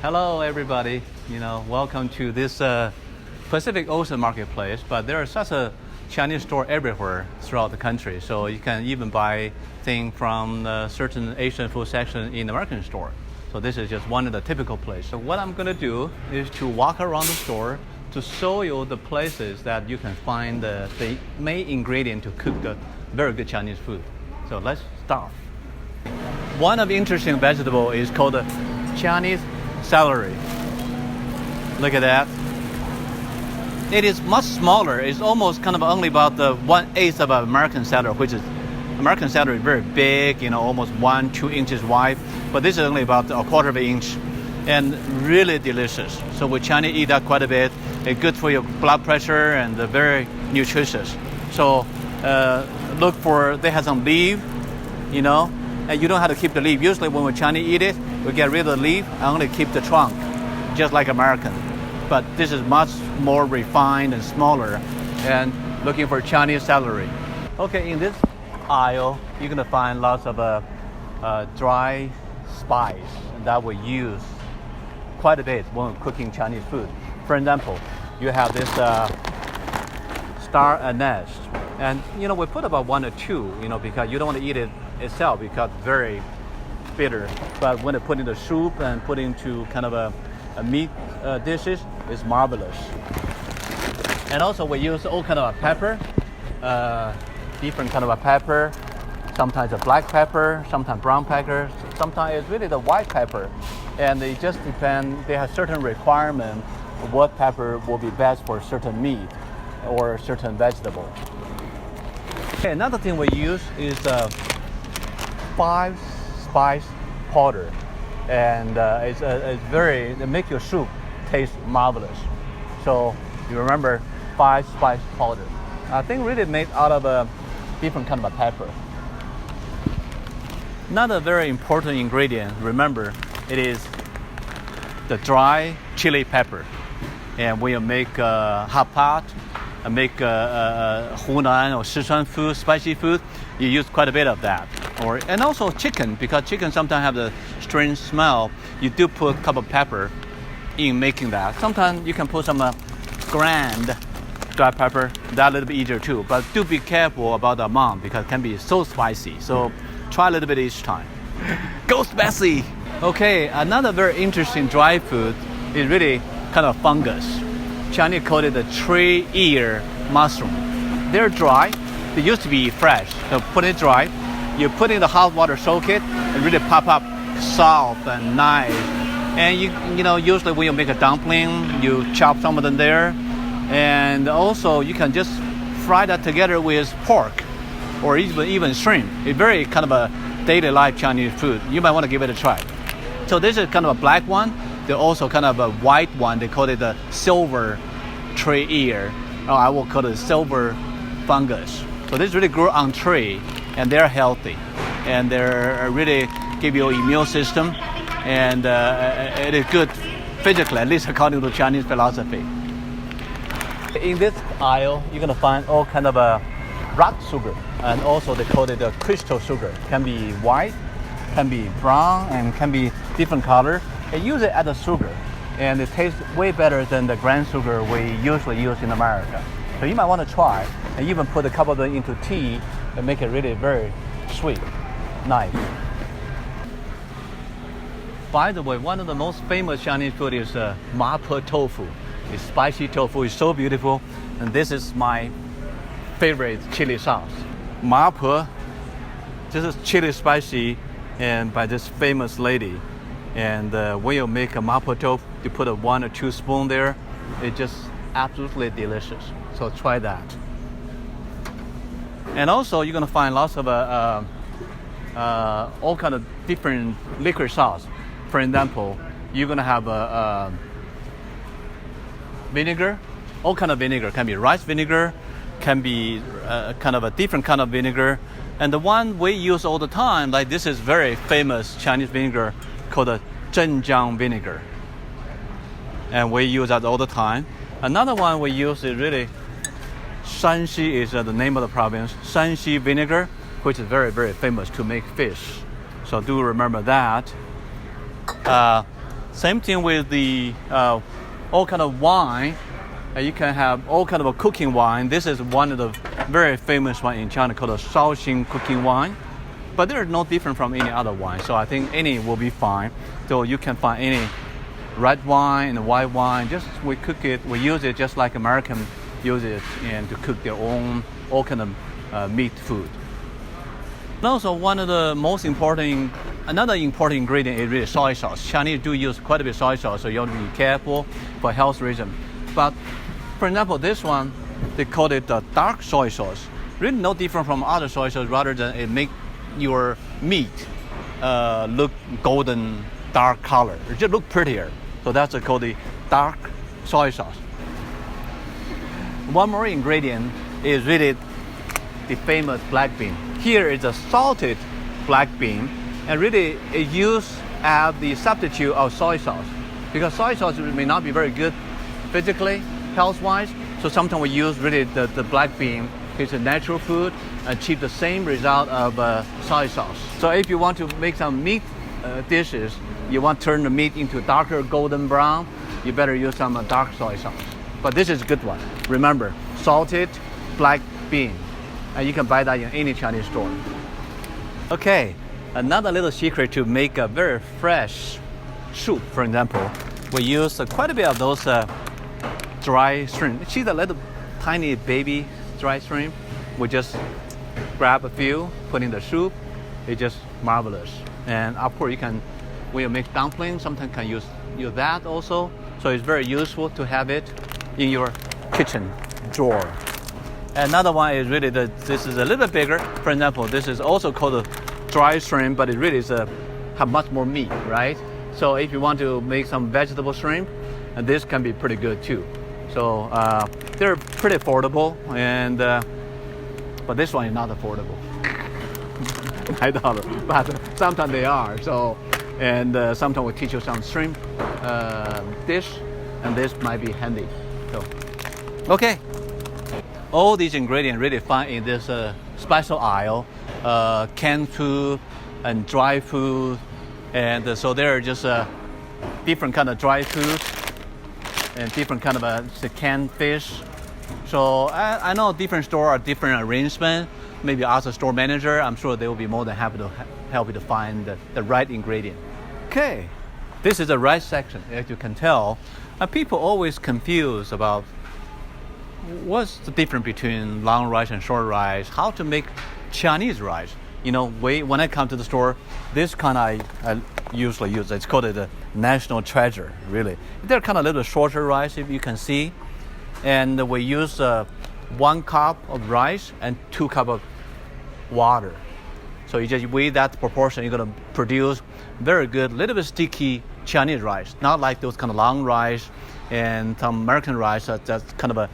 Hello, everybody. Welcome to this Pacific Ocean marketplace. But there is such a Chinese store everywhere throughout the country. So you can even buy things from certain Asian food section in the American store. So this is just one of the typical places. So what I'm going to do is to walk around the store to show you the places that you can find the main ingredient to cook the very good Chinese food. So let's start. One of the interesting vegetable is called Chinese celery. Look at that. It is much smaller. It's almost kind of only about the 1/8 of American celery, which is American celery very big, almost 1-2 inches wide. But this is only about a quarter of an inch, and really delicious. So we Chinese eat that quite a bit. It's good for your blood pressure and very nutritious. So look for, they have some leaf, and you don't have to keep the leaf. Usually when we Chinese eat it, we get rid of the leaf and only keep the trunk, just like American. But this is much more refined and smaller, and looking for Chinese celery. Okay, in this aisle, you're gonna find lots of dry spice that we use quite a bit when we're cooking Chinese food. For example, you have this star anise, and we put about 1 or 2, because you don't want to eat it itself because it's very bitter. But when they put in the soup and put into kind of a meat dishes, it's marvelous. And also we use all kind of pepper, different kind of a pepper. Sometimes a black pepper, sometimes brown pepper, sometimes it's really the white pepper. And they just depend, they have certain requirement of what pepper will be best for certain meat or certain vegetable. Okay, another thing we use is 5-spice powder, and it's very, it makes your soup taste marvelous. So you remember 5-spice powder. I think really made out of a different kind of a pepper. Another very important ingredient, remember, it is the dry chili pepper. And when you make hot pot, make Hunan or Sichuan food, spicy food, you use quite a bit of that. And also chicken, because chicken sometimes have the strange smell. You do put a couple of pepper in making that. Sometimes you can put some ground dry pepper, that a little bit easier too. But do be careful about the amount because it can be so spicy. So try a little bit each time. Go spicy! Okay, another very interesting dry food is really kind of fungus. Chinese call it the tree-ear mushroom. They're dry. They used to be fresh. So put it dry. You put in the hot water, soak it, and really pop up soft and nice. And usually when you make a dumpling, you chop some of them there. And also you can just fry that together with pork or even shrimp. It's very kind of a daily life Chinese food. You might want to give it a try. So this is kind of a black one. There's also kind of a white one. They call it the silver tree ear. Or I will call it silver fungus. So this really grow on tree, and they're healthy, and they're really give you immune system, and it is good physically, at least according to Chinese philosophy. In this aisle, you're gonna find all kind of rock sugar, and also they call it crystal sugar. Can be white, can be brown, and can be different color. They use it as a sugar, and it tastes way better than the grain sugar we usually use in America. So you might want to try, and even put a couple of them into tea and make it really very sweet, nice. By the way, one of the most famous Chinese food is mapo tofu. It's spicy tofu. It's so beautiful, and this is my favorite chili sauce. Mapo, this is chili spicy, and by this famous lady. And when you make a mapo tofu, you put 1 or 2 spoons there. It's just absolutely delicious. So try that. And also you're gonna find lots of all kind of different liquid sauce. For example, you're gonna have vinegar, all kind of vinegar. Can be rice vinegar, can be kind of a different kind of vinegar. And the one we use all the time, like this is very famous Chinese vinegar called the Zhong vinegar. And we use that all the time. Another one we use is really Shanxi is the name of the province. Shanxi vinegar, which is very, very famous to make fish. So do remember that. Same thing with the all kind of wine. You can have all kind of a cooking wine. This is one of the very famous one in China called a Shaoxing cooking wine. But they're no different from any other wine. So I think any will be fine. So you can find any red wine and white wine. Just we cook it, we use it just like American use it and to cook their own all kind of meat food. And also one of the another important ingredient is really soy sauce. Chinese do use quite a bit of soy sauce, so you have to be careful for health reasons. But for example, this one, they call it dark soy sauce. Really no different from other soy sauce, rather than it make your meat look golden, dark color. It just look prettier. So that's called the dark soy sauce. One more ingredient is really the famous black bean. Here is a salted black bean, and really it used as the substitute of soy sauce, because soy sauce may not be very good physically, health-wise. So sometimes we use really the black bean. It's a natural food, achieve the same result of soy sauce. So if you want to make some meat dishes, you want to turn the meat into darker golden brown, you better use some dark soy sauce. But this is a good one. Remember, salted black bean. And you can buy that in any Chinese store. Okay, another little secret to make a very fresh soup, for example, we use quite a bit of those dry shrimp. See the little tiny baby dry shrimp? We just grab a few, put in the soup. It's just marvelous. And of course, when you make dumplings, sometimes can use that also. So it's very useful to have it in your kitchen drawer. Another one is really this is a little bit bigger. For example, this is also called a dry shrimp, but it really is have much more meat, right? So if you want to make some vegetable shrimp, and this can be pretty good too. So they're pretty affordable, and but this one is not affordable. $9, but sometimes they are. So, and sometimes we teach you some shrimp dish, and this might be handy. So, okay. All these ingredients really find in this special aisle, canned food and dry food, and so there are just different kind of dry foods and different kind of canned fish. So I know different store are different arrangement. Maybe ask a store manager. I'm sure they will be more than happy to help you to find the right ingredient. Okay, this is the rice section. As you can tell, people always confused about what's the difference between long rice and short rice, how to make Chinese rice. You know, when I come to the store, this kind I usually use. It's called the national treasure, really. They're kind of a little shorter rice, if you can see. And we use 1 cup of rice and 2 cups of water. So you just weigh that proportion, you're going to produce very good, little bit sticky Chinese rice. Not like those kind of long rice and some American rice that's kind of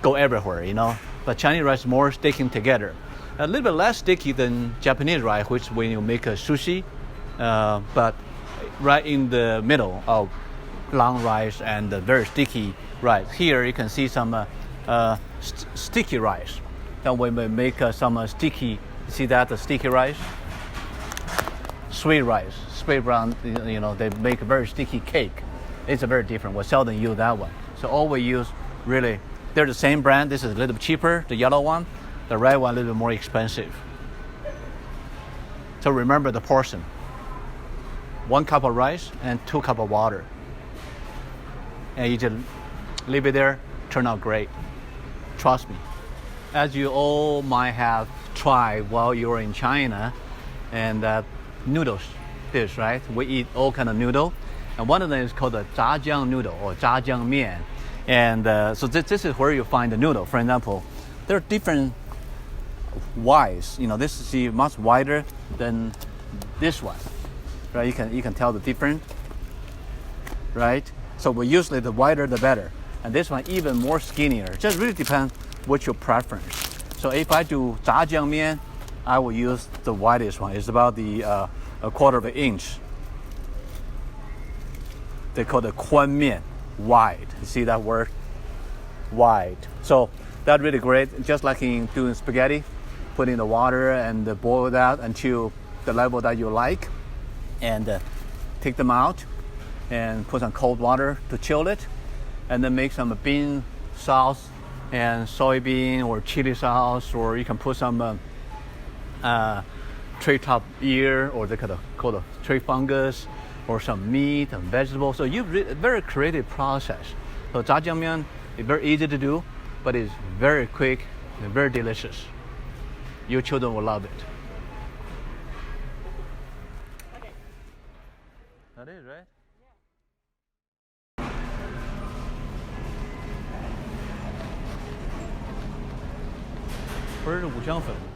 go everywhere, you know. But Chinese rice is more sticking together. A little bit less sticky than Japanese rice, which when you make a sushi, but right in the middle of long rice and the very sticky rice. Here you can see some sticky rice. Then we may make some sticky, see that, the sticky rice? Sweet rice, sweet brown, you know, they make a very sticky cake. It's a very different, we seldom use that one. So all we use really, they're the same brand. This is a little bit cheaper, the yellow one. The red one a little bit more expensive. So remember the portion. 1 cup of rice and 2 cups of water. And you just leave it there, turn out great. Trust me. As you all might have tried while you were in China, and noodles dish, right? We eat all kind of noodle. And one of them is called the zhajiang noodle or zhajiang mian. And so this is where you find the noodle. For example, there are different wise. You know, this is much wider than this one, right? You can tell the difference, right? So we usually the wider the better, and this one even more skinnier. Just really depends what's your preference. So if I do zhajiang mian, I will use the widest one. It's about a quarter of an inch. They call it kuan mian, wide. You see that word? Wide. So that's really great. Just like in doing spaghetti, put in the water and boil that until the level that you like, and take them out. and put some cold water to chill it, and then make some bean sauce and soybean or chili sauce, or you can put some tree top ear, or they call the tree fungus, or some meat and vegetables. So very creative process. So 炸酱面 is very easy to do, but it's very quick and very delicious. Your children will love it. Okay. That is right. 不是五香粉。